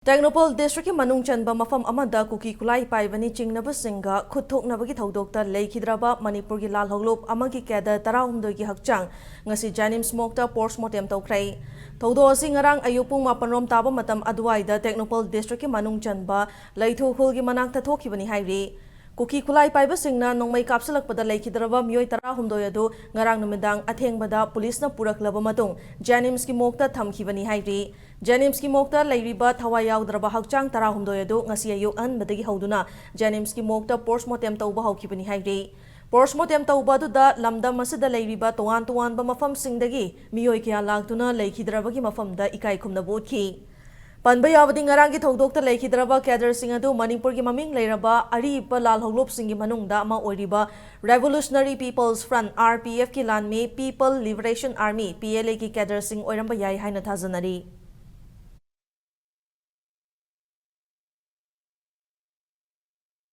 Technopol District ki manung chanba mafam amada kuki kulai paibani chingnaba singa khuthoknabagi thodokta leikhidraba Manipur gi lal hoglop amagi keda 12 gi hakchang ngasi Jnims mokta postmortem tawkrai thodo asi ngarang ayupung mapanrom taba matam aduaida Technopol District ki manung chanba Leithu khul gi manakta thokhibani hairi kuki kulai paiba singna nongmai kapsalakpada leikhidraba myoi 12 adu ngarang numidang athengbada police na puraklaba matung Jnims ki mokta thamkhibani hairi Jnims ki mokta leiriba thawai yaudraba hakchang 12 adu ngasi ayuk anbadagi hauduna Jnims ki mokta postmortem tawba hawkhibani hairi postmortem tawba duda lamdam asida leiriba towan ba mafam singdagi miyoi kya laktuna leikhidrabagi mafamda ikai khumna botki Panba yawadi ngarang ki thodokta leikhidraba cadre sing adu Manipur ki maming leiraba ariba lal hoglop sing gi manungda ama oiriba Revolutionary People's Front RPF ki lanme People Liberation Army PLA ki cadre sing oiramba yai haina thajanari